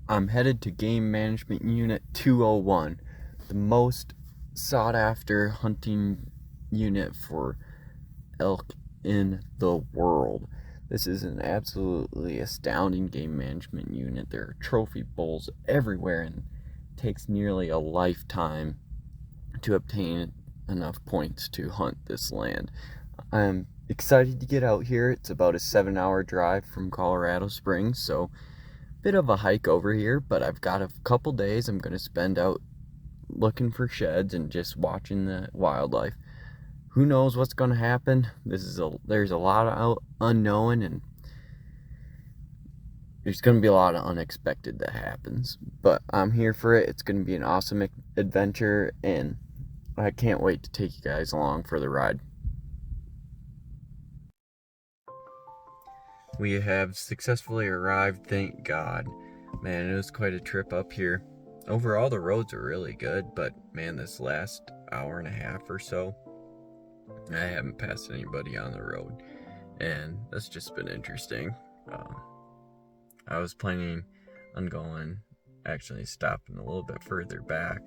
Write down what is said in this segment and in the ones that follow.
I'm headed to Game Management Unit 201, the most sought after hunting unit for elk in the world. This is an absolutely astounding game management unit. There are trophy bulls everywhere, and it takes nearly a lifetime to obtain enough points to hunt this land. I'm excited to get out here. It's about a 7-hour drive from Colorado Springs, so bit of a hike over here, but I've got a couple days I'm going to spend out looking for sheds and just watching the wildlife. Who knows what's going to happen? There's a lot of unknown, and there's going to be a lot of unexpected that happens, but I'm here for it. It's going to be an awesome adventure, and I can't wait to take you guys along for the ride. We have successfully arrived, thank God. Man, it was quite a trip up here. Overall, the roads are really good, but man, this last hour and a half or so, I haven't passed anybody on the road, and that's just been interesting. I was planning on actually stopping a little bit further back,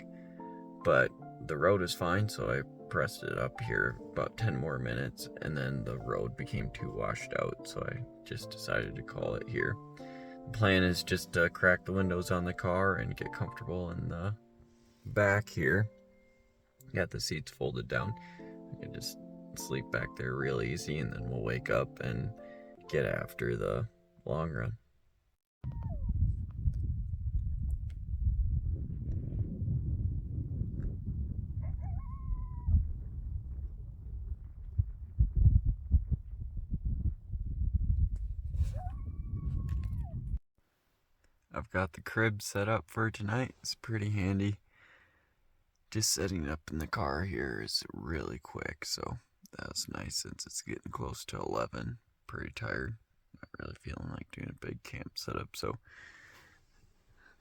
but the road is fine, so I pressed it up here about 10 more minutes, and then the road became too washed out, so I just decided to call it here. The plan is just to crack the windows on the car and get comfortable in the back here. Got the seats folded down. I can just sleep back there real easy, and then we'll wake up and get after the long run. I've got the crib set up for tonight. It's pretty handy. Just setting up in the car here is really quick, so that's nice since it's getting close to 11. Pretty tired. Not really feeling like doing a big camp setup, so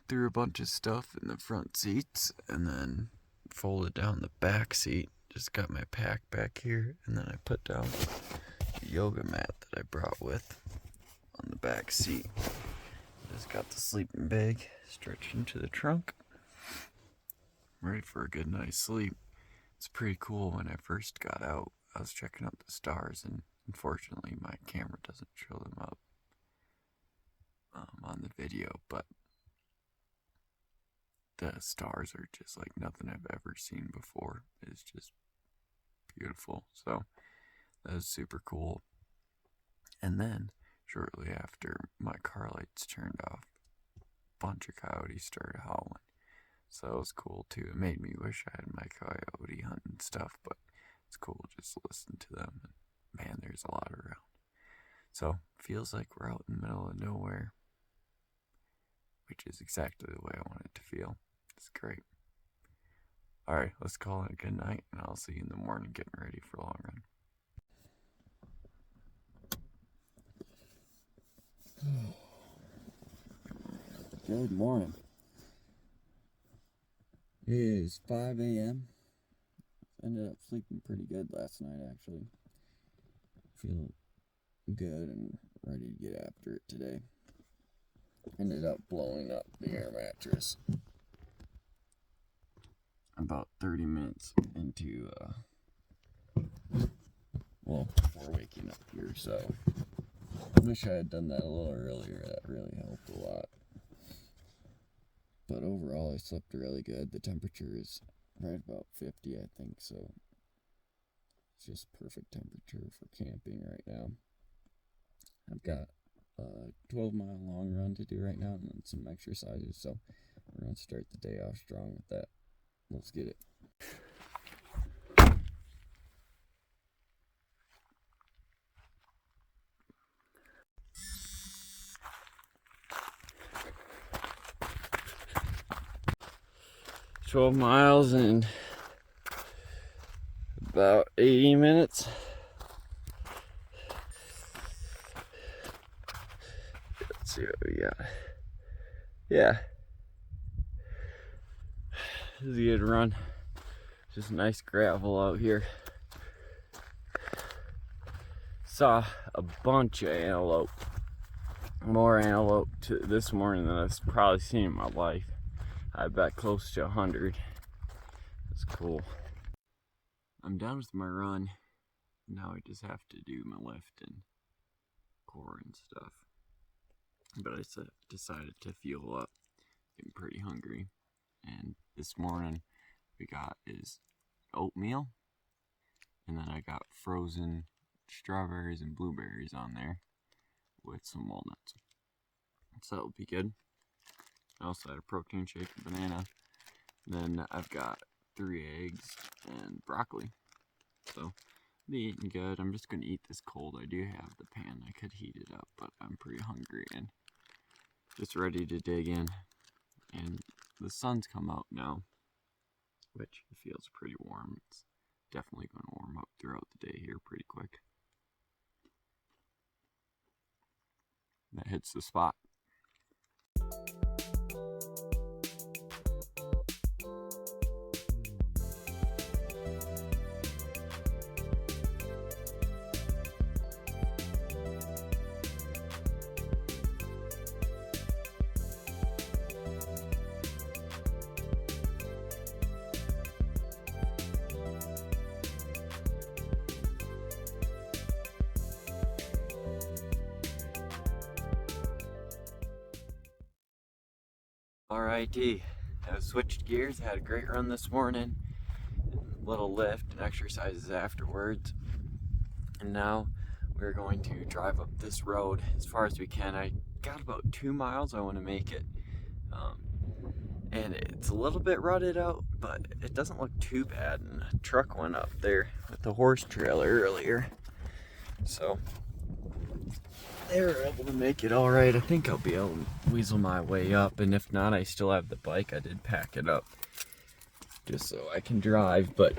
threw a bunch of stuff in the front seats and then folded down the back seat. Just got my pack back here, and then I put down the yoga mat that I brought with on the back seat. Just got the sleeping bag stretched into the trunk. Ready for a good night's sleep. It's pretty cool. When I first got out, I was checking out the stars, and unfortunately my camera doesn't show them up on the video, but the stars are just like nothing I've ever seen before. It's just beautiful. So that was super cool. And then shortly after, my car lights turned off. A bunch of coyotes started howling. So that was cool too. It made me wish I had my coyote hunting stuff, but it's cool just to listen to them. And man, there's a lot around. So feels like we're out in the middle of nowhere, which is exactly the way I want it to feel. It's great. Alright, let's call it a good night, and I'll see you in the morning getting ready for a long run. Good morning. It is 5 a.m. Ended up sleeping pretty good last night, actually. Feel good and ready to get after it today. Ended up blowing up the air mattress about 30 minutes into, before waking up here, so I wish I had done that a little earlier. That really helped a lot. But overall, I slept really good. The temperature is right about 50, I think, so it's just perfect temperature for camping right now. I've got a 12-mile long run to do right now and then some exercises, so we're going to start the day off strong with that. Let's get it. "12 miles in about 80 minutes. Let's see what we got. Yeah. This is a good run. Just nice gravel out here. Saw a bunch of antelope more antelope this morning than I've probably seen in my life. I bet close to 100. That's cool. I'm done with my run. Now I just have to do my lift and core and stuff. But I decided to fuel up. Getting pretty hungry. And this morning we got is oatmeal. And then I got frozen strawberries and blueberries on there with some walnuts. So that'll be good. I also had a protein shake, a banana. Then I've got 3 eggs and broccoli. So be eating good. I'm just gonna eat this cold. I do have the pan. I could heat it up, but I'm pretty hungry and just ready to dig in. And the sun's come out now, which feels pretty warm. It's definitely gonna warm up throughout the day here pretty quick. That hits the spot. Alrighty, I switched gears, had a great run this morning, little lift and exercises afterwards, and now we're going to drive up this road as far as we can. I got about 2 miles I want to make it, and it's a little bit rutted out, but it doesn't look too bad, and a truck went up there with the horse trailer earlier, so they were able to make it all right. I think I'll be able to weasel my way up, and if not, I still have the bike. I did pack it up just so I can drive, but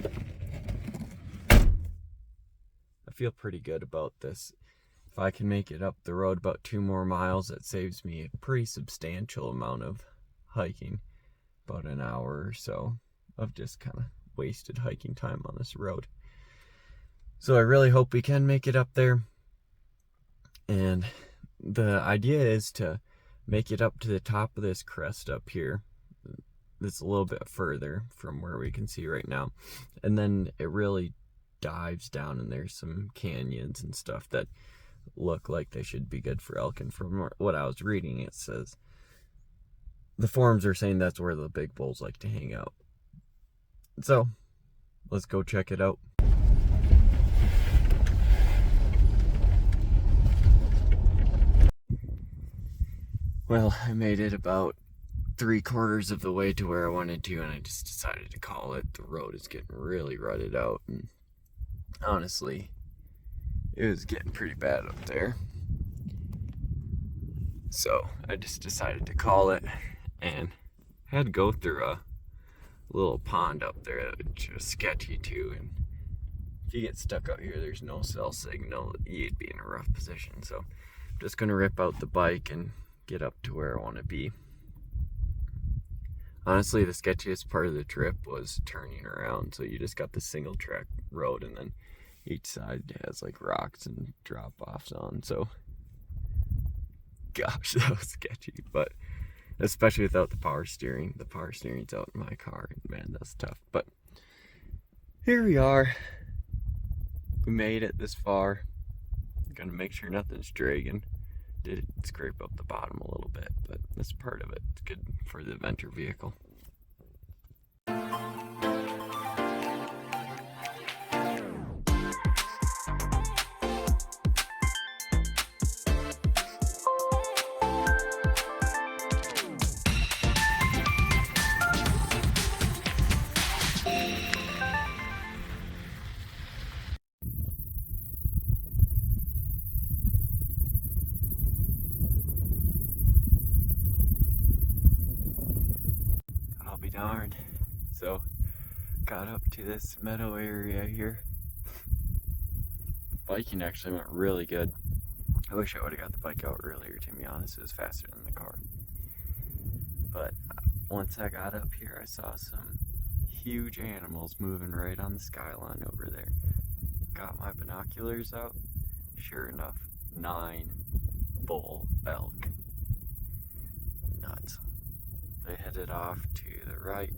I feel pretty good about this. If I can make it up the road about 2 more miles, that saves me a pretty substantial amount of hiking, about an hour or so of just kind of wasted hiking time on this road. So I really hope we can make it up there. And the idea is to make it up to the top of this crest up here. That's a little bit further from where we can see right now. And then it really dives down, and there's some canyons and stuff that look like they should be good for elk. And from what I was reading, it says the forums are saying that's where the big bulls like to hang out. So let's go check it out. Well, I made it about 3/4 of the way to where I wanted to, and I just decided to call it. The road is getting really rutted out, and honestly, it was getting pretty bad up there. So I just decided to call it, and had to go through a little pond up there that's just sketchy too. And if you get stuck out here, there's no cell signal. You'd be in a rough position. So I'm just gonna rip out the bike and get up to where I want to be. Honestly, the sketchiest part of the trip was turning around. So you just got the single track road, and then each side has like rocks and drop offs on. So gosh, that was sketchy, but especially without the power steering. The power steering's out in my car, and man, that's tough. But here we are. We made it this far. Gonna make sure nothing's dragging. Did scrape up the bottom a little bit, but that's part of it. It's good for the Venture vehicle. Darned. So got up to this meadow area here. Biking actually went really good. I wish I would have got the bike out earlier, to be honest. It was faster than the car. But once I got up here, I saw some huge animals moving right on the skyline over there. Got my binoculars out. Sure enough, 9 bull elk. Nuts. They headed off to the right.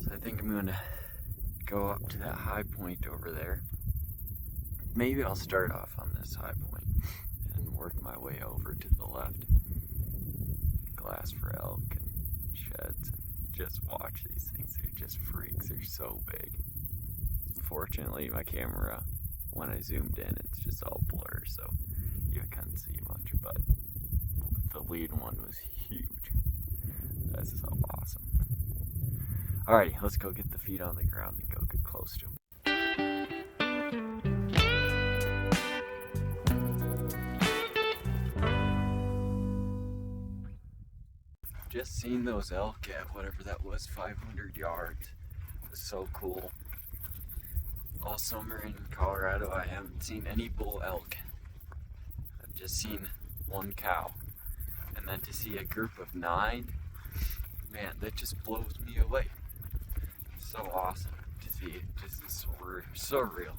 So I think I'm gonna go up to that high point over there. Maybe I'll start off on this high point and work my way over to the left. Glass for elk and sheds. Just watch these things. They're just freaks. They're so big. Unfortunately, my camera, when I zoomed in, it's just all blur, so you couldn't see much, but the lead one was huge. That's so awesome. Alrighty, let's go get the feet on the ground and go get close to them. Just seen those elk at whatever that was, 500 yards. It was so cool. All summer in Colorado, I haven't seen any bull elk. I've just seen one cow. And then to see a group of 9, man, that just blows me away. So awesome to see. Just so real.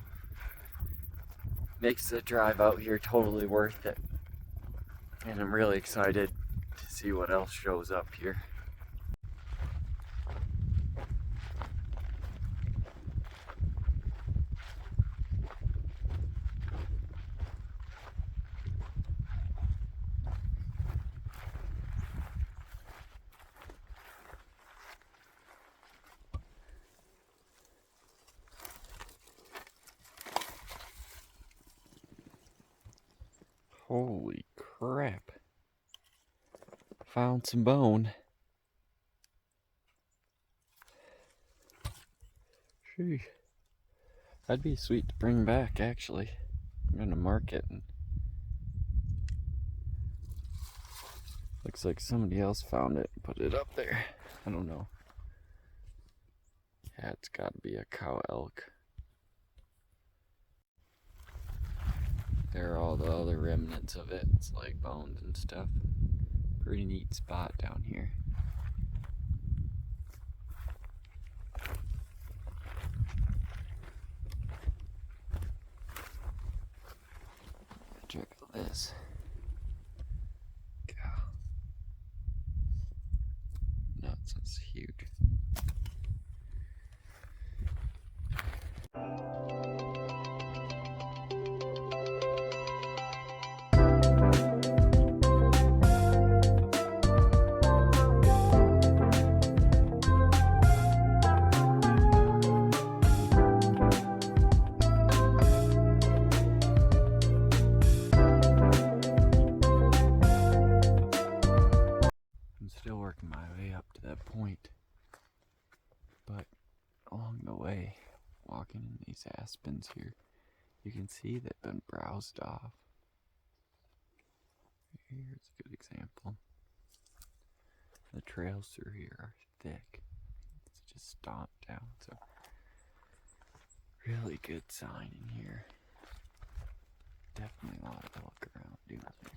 Makes the drive out here totally worth it. And I'm really excited to see what else shows up here. Holy crap. Found some bone. Sheesh. That'd be sweet to bring back, actually. I'm gonna mark it. And looks like somebody else found it and put it up there. I don't know. Yeah, it's gotta be a cow elk. There are all the other remnants of it. It's like bones and stuff. Pretty neat spot down here. Check out this. Cow. Nuts, that's huge. Still working my way up to that point, but along the way, walking in these aspens here, you can see they've been browsed off. Here's a good example. The trails through here are thick. It's just stomped down, so really good sign in here. Definitely a lot of elk around doing their thing.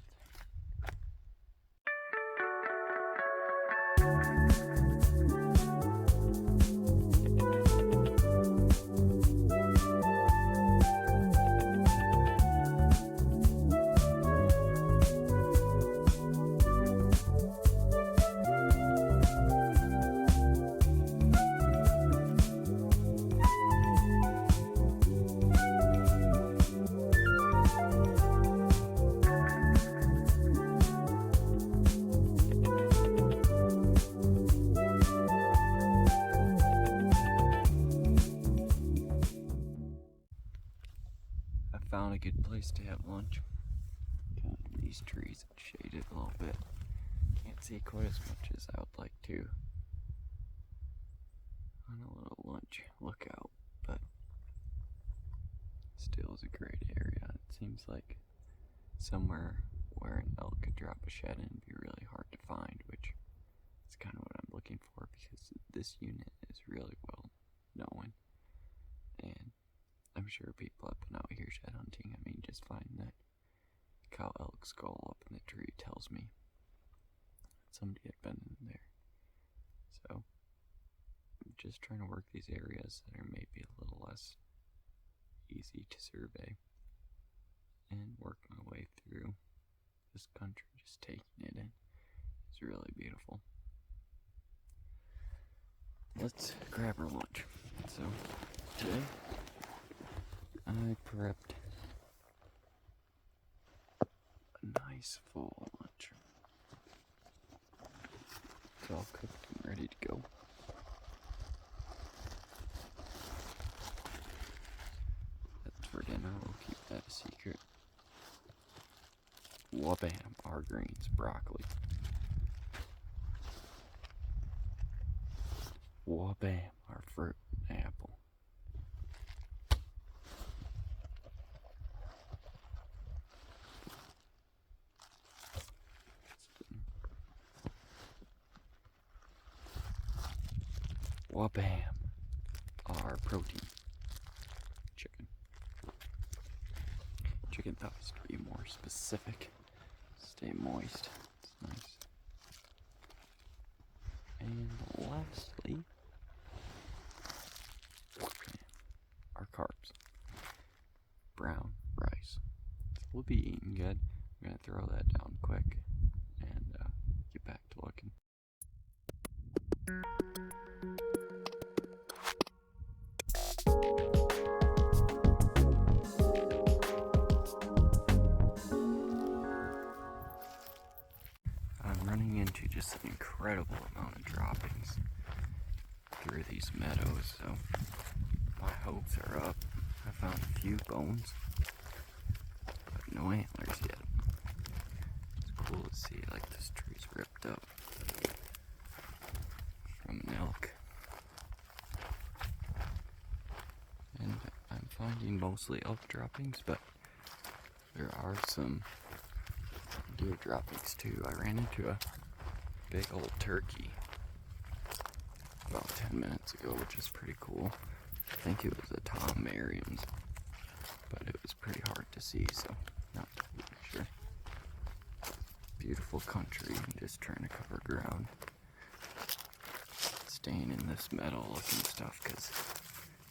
Found a good place to have lunch. Kind of these trees and shade it a little bit. Can't see quite as much as I would like to on a little lunch lookout, but still is a great area. It seems like somewhere where an elk could drop a shed in would be really hard to find, which is kind of what I'm looking for because this unit is really well known. And I'm sure people have been out here shed hunting. I mean, just finding that cow elk skull up in the tree tells me somebody had been in there. So, I'm just trying to work these areas that are maybe a little less easy to survey and work my way through this country, just taking it in. It's really beautiful. Let's grab our lunch. So today I prepped a nice full lunch. It's all cooked and ready to go. That's for dinner. We'll keep that a secret. Wabam, our greens, broccoli. Wabam, our fruit, apple. Wabam, our protein, chicken. Chicken thighs, to be more specific. Stay moist. It's nice. And lastly, our carbs. Brown rice. So we'll be eating good. I'm gonna throw that down quick and get back to looking. I'm running into just an incredible amount of droppings through these meadows, so my hopes are up. I found a few bones, but no antlers yet. It's cool to see, like, this tree's ripped up from an elk. And I'm finding mostly elk droppings, but there are some deer droppings too. I ran into a big old turkey about 10 minutes ago, which is pretty cool. I think it was a Tom Merriam's, but it was pretty hard to see, so not totally sure. Beautiful country, just trying to cover ground. Staying in this meadow looking stuff, because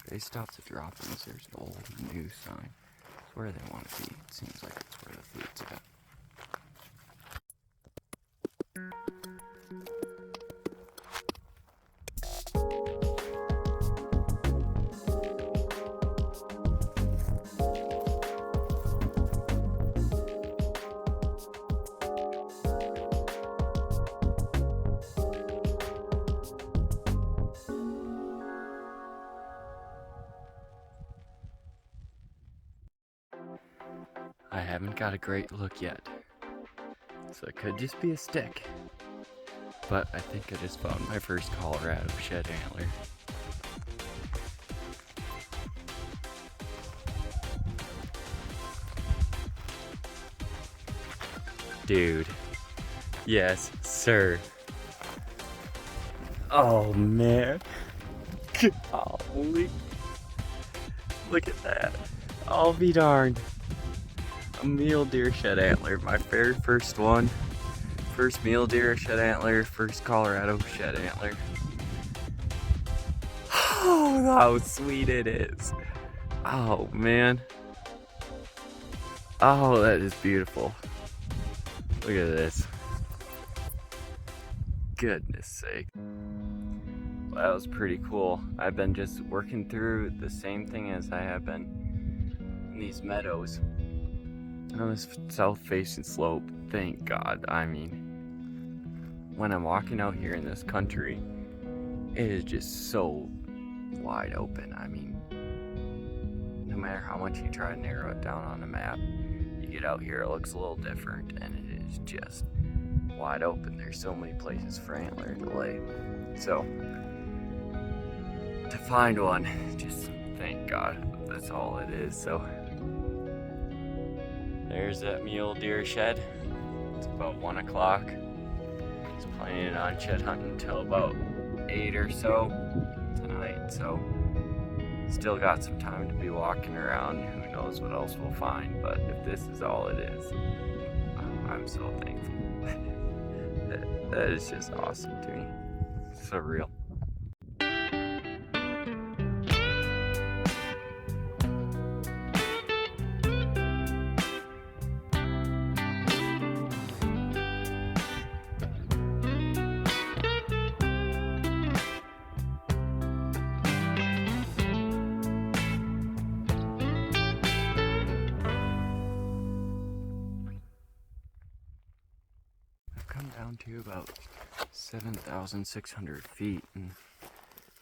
they stopped the droppings. There's an old new sign. It's where they want to be. It seems like it's where the food's at. I haven't got a great look yet, so it could just be a stick, but I think I just found my first Colorado shed antler. Dude, yes sir. Oh man, holy, look at that. I'll be darned. A mule deer shed antler, my very first one. First mule deer shed antler, first Colorado shed antler. Oh, how sweet it is. Oh man. Oh, that is beautiful. Look at this. Goodness sake. Well, that was pretty cool. I've been just working through the same thing as I have been in these meadows. On this south-facing slope, thank God. I mean, when I'm walking out here in this country, it is just so wide open. I mean, no matter how much you try to narrow it down on a map, you get out here, it looks a little different, and it is just wide open. There's so many places for antler to lay. So, to find one, just thank God, that's all it is. So, there's that mule deer shed. It's about 1 o'clock. Just planning on shed hunting until about 8 or so tonight. So still got some time to be walking around. Who knows what else we'll find, but if this is all it is, I'm so thankful. that is just awesome to me. Surreal. going down to about 7,600 feet, and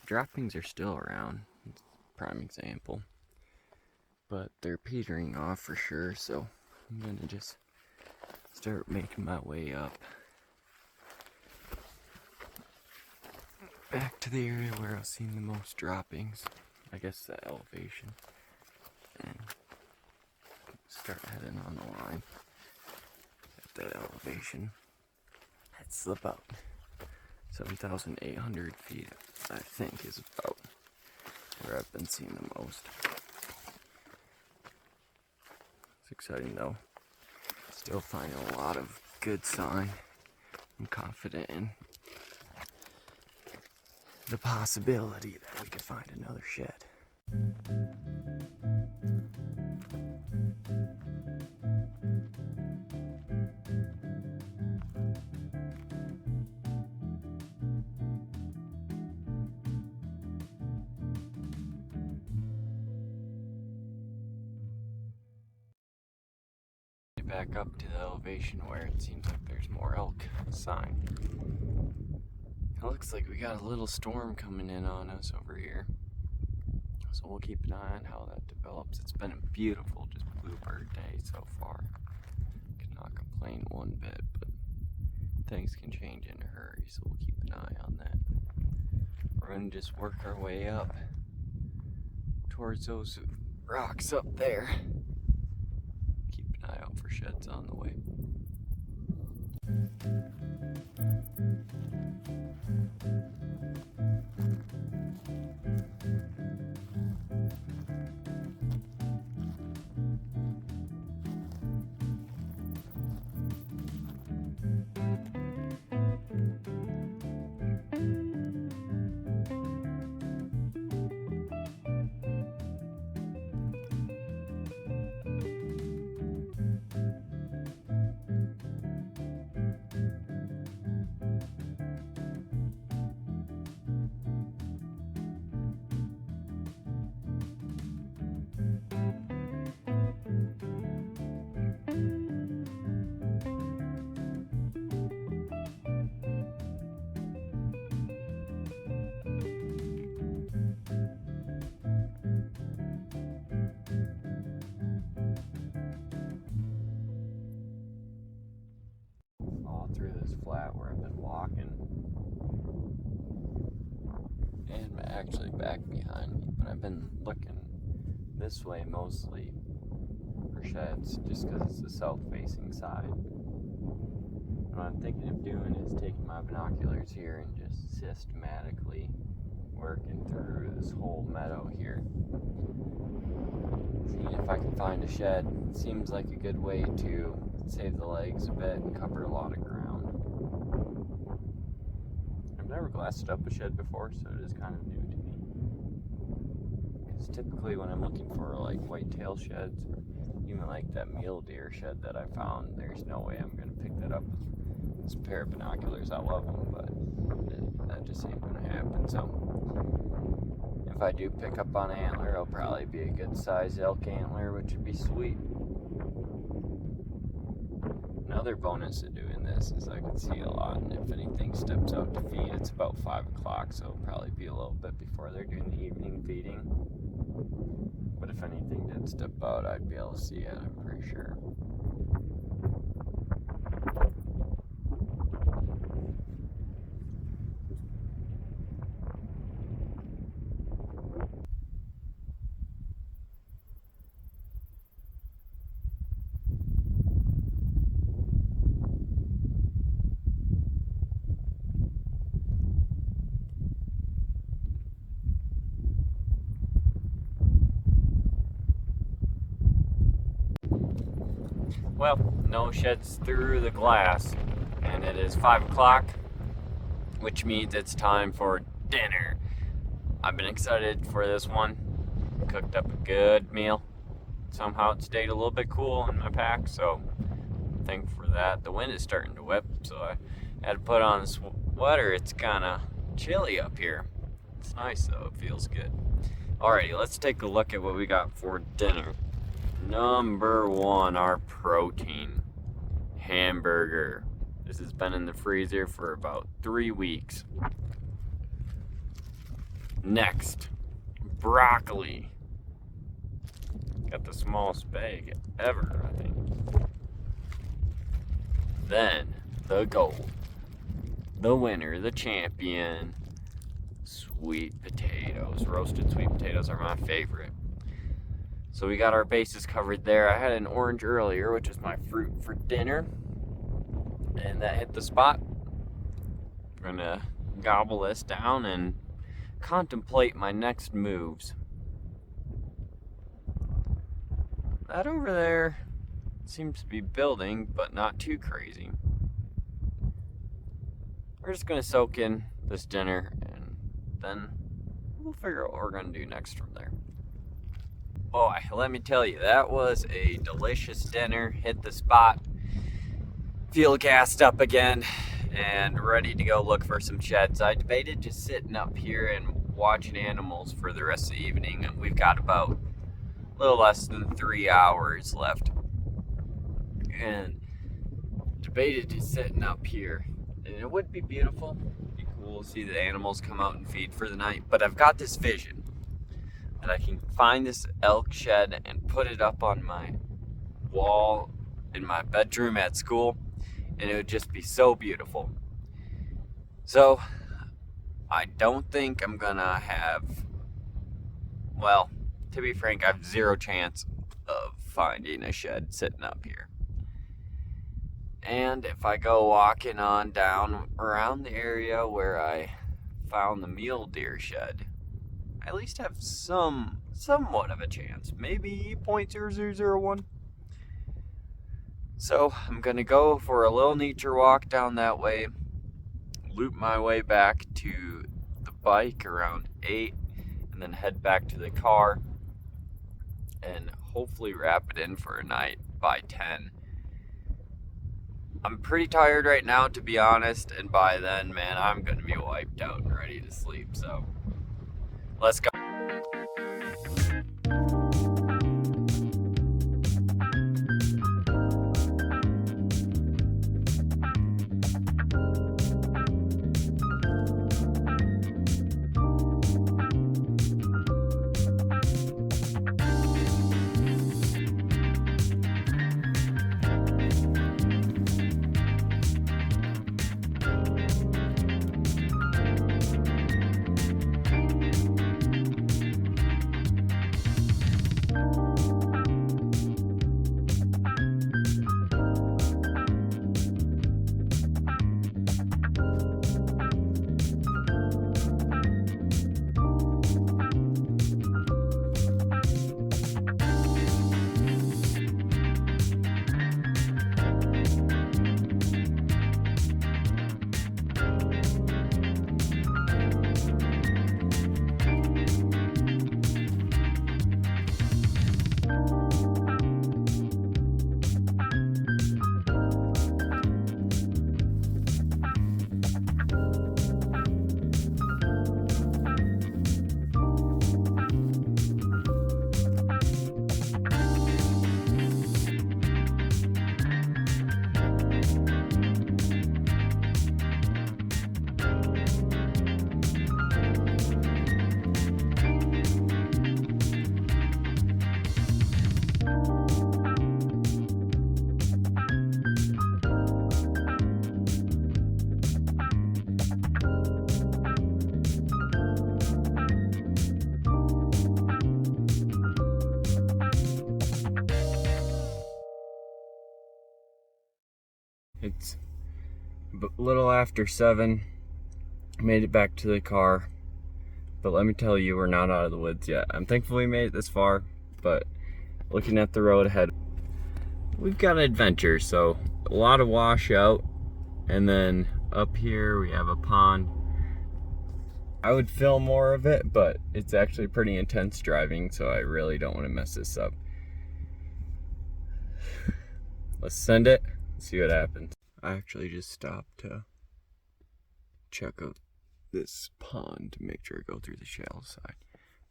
droppings are still around. Prime example. But they're petering off for sure, so I'm gonna just start making my way up back to the area where I've seen the most droppings. I guess that elevation. And start heading on the line at that elevation. That's about 7,800 feet, I think, is about where I've been seeing the most. It's exciting though. Still finding a lot of good sign. I'm confident in the possibility that we could find another shed. Back up to the elevation where it seems like there's more elk sign. It looks like we got a little storm coming in on us over here, so we'll keep an eye on how that develops. It's been a beautiful, just bluebird day so far. Cannot complain one bit, but things can change in a hurry, so we'll keep an eye on that. We're gonna just work our way up towards those rocks up there. Eye out for sheds on the way. Through this flat where I've been walking, and actually back behind me, but I've been looking this way mostly for sheds just because it's the south facing side. What I'm thinking of doing is taking my binoculars here and just systematically working through this whole meadow here, seeing if I can find a shed. It seems like a good way to save the legs a bit and cover a lot of ground. I've never glassed up a shed before, so it is kind of new to me. Because typically when I'm looking for like whitetail sheds, or even like that mule deer shed that I found, there's no way I'm going to pick that up with this pair of binoculars. I love them, but that just ain't going to happen. So if I do pick up on an antler, it'll probably be a good size elk antler, which would be sweet. Another bonus of doing this is I can see a lot, and if anything steps out to feed, it's about 5 o'clock, so it'll probably be a little bit before they're doing the evening feeding. But if anything did step out, I'd be able to see it, I'm pretty sure. Well, no sheds through the glass, and it is 5 o'clock, which means it's time for dinner. I've been excited for this one. Cooked up a good meal. Somehow it stayed a little bit cool in my pack, so thankful for that. The wind is starting to whip, so I had to put on a sweater. It's kind of chilly up here. It's nice though, it feels good. Alrighty, let's take a look at what we got for dinner. Number one, our protein hamburger. This has been in the freezer for about 3 weeks. Next, broccoli. Got the smallest bag ever, I think. Then, the gold. The winner, the champion. Sweet potatoes. Roasted sweet potatoes are my favorite. So we got our bases covered there. I had an orange earlier, which is my fruit for dinner. And that hit the spot. I'm gonna gobble this down and contemplate my next moves. That over there seems to be building, but not too crazy. We're just gonna soak in this dinner and then we'll figure out what we're gonna do next from there. Boy, let me tell you, that was a delicious dinner. Hit the spot. Feel gassed up again and ready to go look for some sheds. I debated just sitting up here and watching animals for the rest of the evening. We've got about a little less than 3 hours left. And debated just sitting up here. And it would be beautiful. It'd be cool to see the animals come out and feed for the night. But I've got this vision that I can find this elk shed and put it up on my wall in my bedroom at school. And it would just be so beautiful. So, I don't think I'm gonna have, well, to be frank, I have zero chance of finding a shed sitting up here. And if I go walking on down around the area where I found the mule deer shed, I at least have somewhat of a chance. Maybe 0.0001. So I'm gonna go for a little nature walk down that way, loop my way back to the bike around 8, and then head back to the car and hopefully wrap it in for a night by 10. I'm pretty tired right now, to be honest, and by then, man, I'm gonna be wiped out and ready to sleep, so let's go. It's a little after 7. Made it back to the car. But let me tell you, we're not out of the woods yet. I'm thankful we made it this far, but looking at the road ahead, we've got an adventure. So a lot of washout, and then up here we have a pond. I would film more of it, but it's actually pretty intense driving, so I really don't want to mess this up. Let's send it, see what happens. I actually just stopped to check out this pond to make sure I go through the shallow side.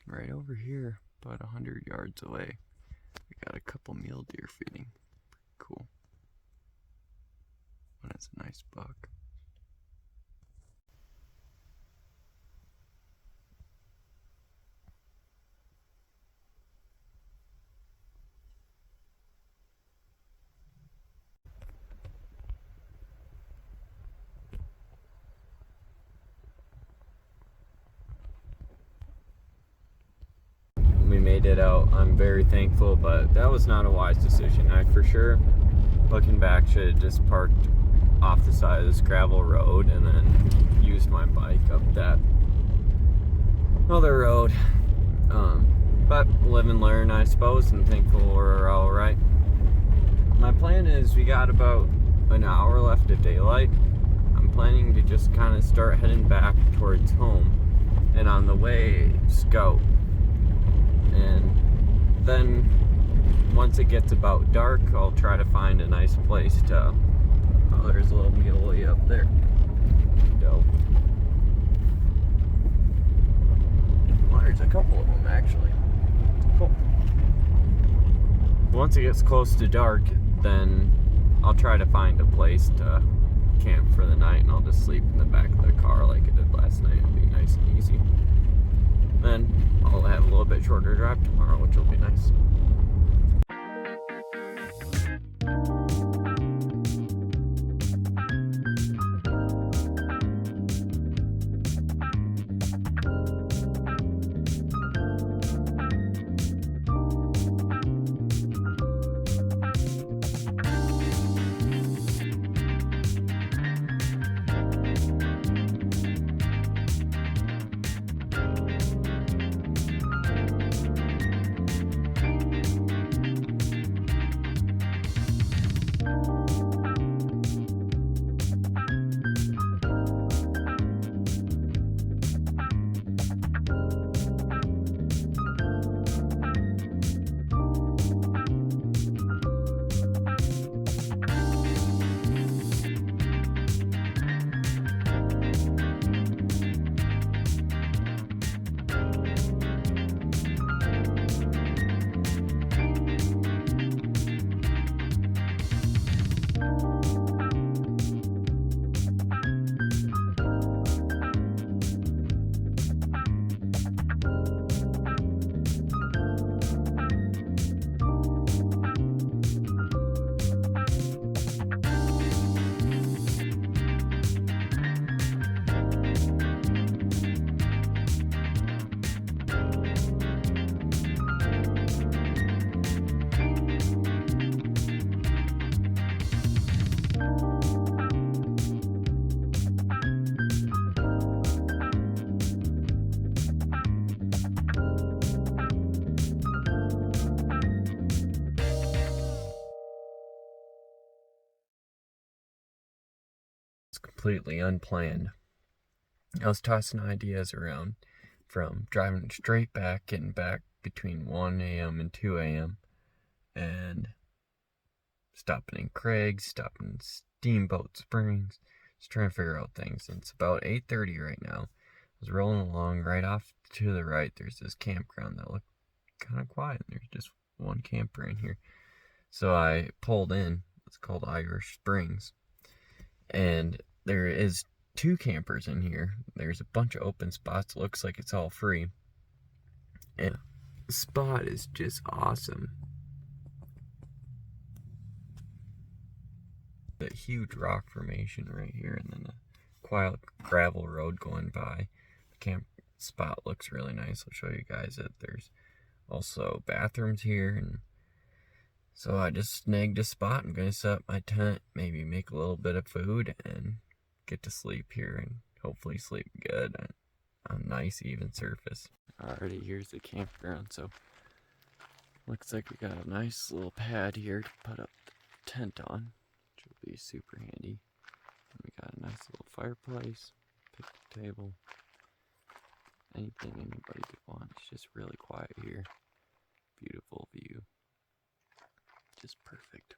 Right over here, about 100 yards away, we got a couple mule deer feeding. Cool. when it's a nice buck. We made it out. I'm very thankful, but that was not a wise decision. I for sure, looking back, should have just parked off the side of this gravel road and then used my bike up that other road. But live and learn, I suppose, and thankful we're all right. My plan is we got about an hour left of daylight. I'm planning to just kind of start heading back towards home, and on the way, scout. And then once it gets about dark, I'll try to find a nice place to... Oh, there's a little muley up there. Dope. Well, there's a couple of them actually. Cool. Once it gets close to dark, then I'll try to find a place to camp for the night, and I'll just sleep in the back of the car like I did last night. It'll be nice and easy. Then I'll have a little bit shorter drive tomorrow, which will be nice. Completely unplanned. I was tossing ideas around from driving straight back, getting back between 1 a.m. and 2 a.m. and stopping in Craig's, stopping in Steamboat Springs, just trying to figure out things. And it's about 8:30 right now. I was rolling along. Right off to the right, there's this campground that looked kind of quiet. There's just one camper in here. So I pulled in. It's called Irish Springs. And there is 2 campers in here. There's a bunch of open spots. Looks like it's all free. And the spot is just awesome. The huge rock formation right here, and then a quiet gravel road going by. The camp spot looks really nice. I'll show you guys it. There's also bathrooms here, and so I just snagged a spot. I'm gonna set up my tent, maybe make a little bit of food, and get to sleep here, and hopefully sleep good on a nice even surface. Alrighty, here's the campground. So looks like we got a nice little pad here to put up the tent on, which will be super handy. And we got a nice little fireplace, picnic table, anything anybody could want. It's just really quiet here. Beautiful view. Just perfect.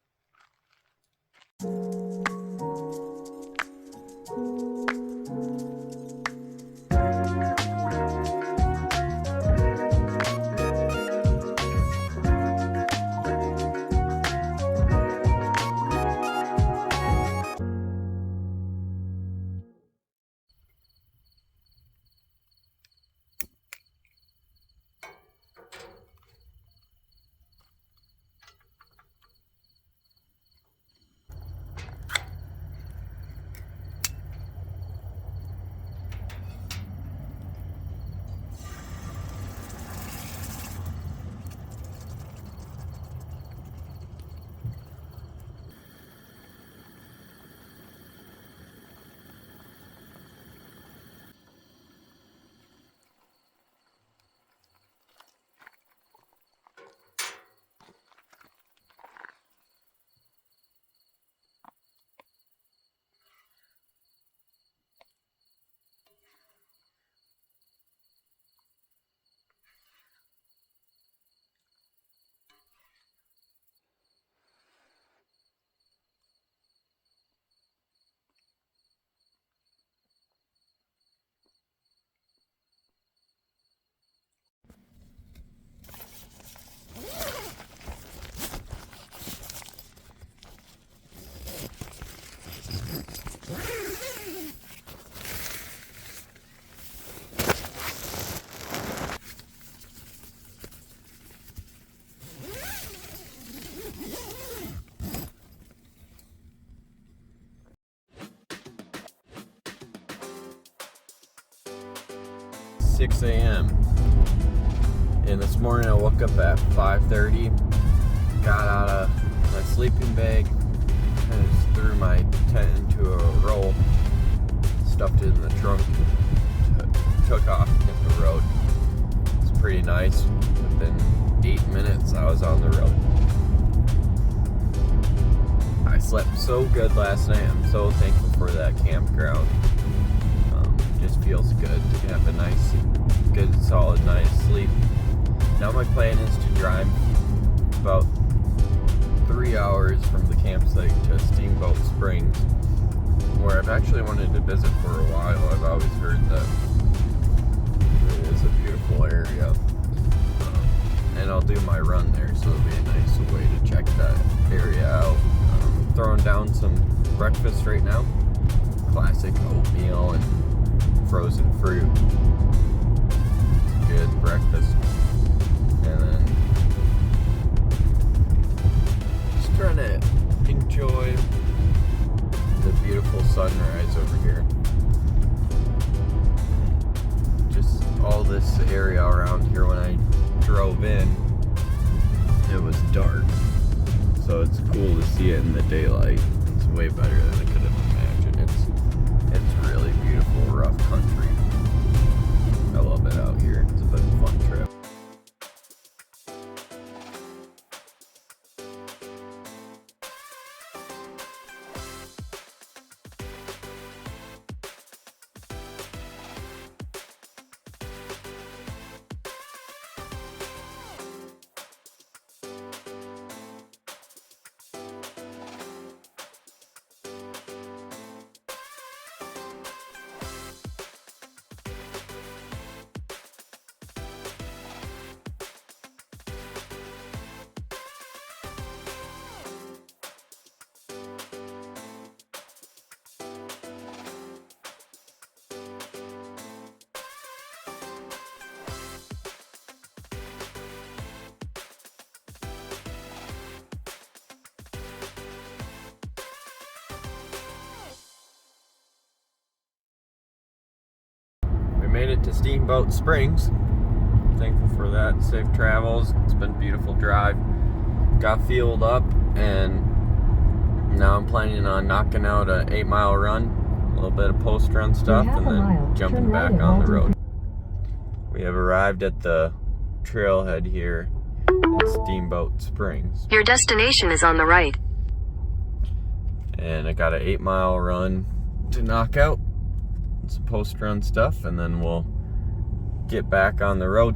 6 a.m. And this morning I woke up at 5:30, got out of my sleeping bag, and just threw my tent into a roll, stuffed it in the trunk, took off and hit the road. It's pretty nice. Within 8 minutes I was on the road. I slept so good last night. I'm so thankful for that campground. Just feels good to have a nice, good, solid night's sleep. Now my plan is to drive about 3 hours from the campsite to Steamboat Springs, where I've actually wanted to visit for a while. I've always heard that it is a beautiful area. And I'll do my run there, so it'll be a nice way to check that area out. Throwing down some breakfast right now. Classic oatmeal and frozen fruit. Good breakfast. And then just trying to enjoy the beautiful sunrise over here. Just all this area around here, when I drove in, it was dark. So it's cool to see it in the daylight. It's way better than I could have imagined. It's really beautiful, rough country. I love it out here. It's been a fun trip. Made it to Steamboat Springs. Thankful for that. Safe travels. It's been a beautiful drive. Got fueled up, and now I'm planning on knocking out an 8-mile run, a little bit of post-run stuff, and then jumping back on the road. We have arrived at the trailhead here in Steamboat Springs. Your destination is on the right. And I got an 8-mile run to knock out. Some post-run stuff, and then we'll get back on the road.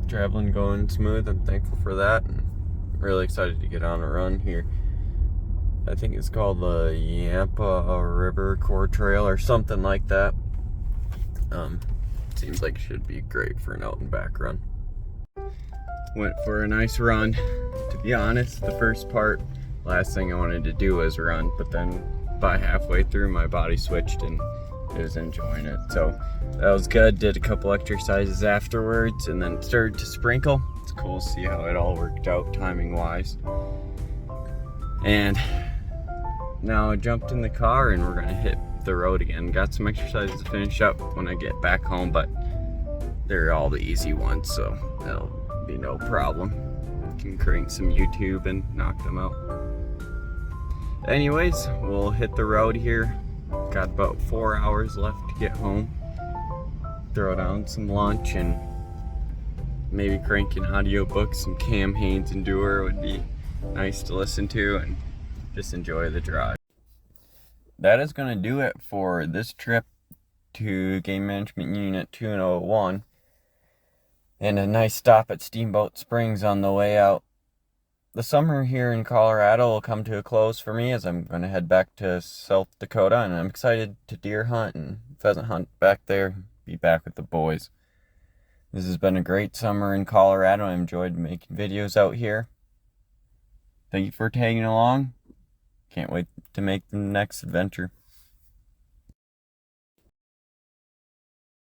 Traveling going smooth. I'm thankful for that, and really excited to get on a run here. I think it's called the Yampa River Core Trail or something like that. Seems like it should be great for an out and back run. Went for a nice run. To be honest, the first part, last thing I wanted to do was run, but then by halfway through my body switched and I was enjoying it. So that was good. Did a couple exercises afterwards and then started to sprinkle. It's cool to see how it all worked out timing wise. And now I jumped in the car and we're gonna hit the road again. Got some exercises to finish up when I get back home, but they're all the easy ones, so that'll be no problem. Can crank some YouTube and knock them out. Anyways, we'll hit the road here. Got about 4 hours left to get home. Throw down some lunch and maybe crank an audiobook. Some Cam Haynes Endure would be nice to listen to and just enjoy the drive. That is going to do it for this trip to Game Management Unit 201. And a nice stop at Steamboat Springs on the way out. The summer here in Colorado will come to a close for me as I'm going to head back to South Dakota, and I'm excited to deer hunt and pheasant hunt back there, be back with the boys. This has been a great summer in Colorado. I enjoyed making videos out here. Thank you for tagging along. Can't wait to make the next adventure.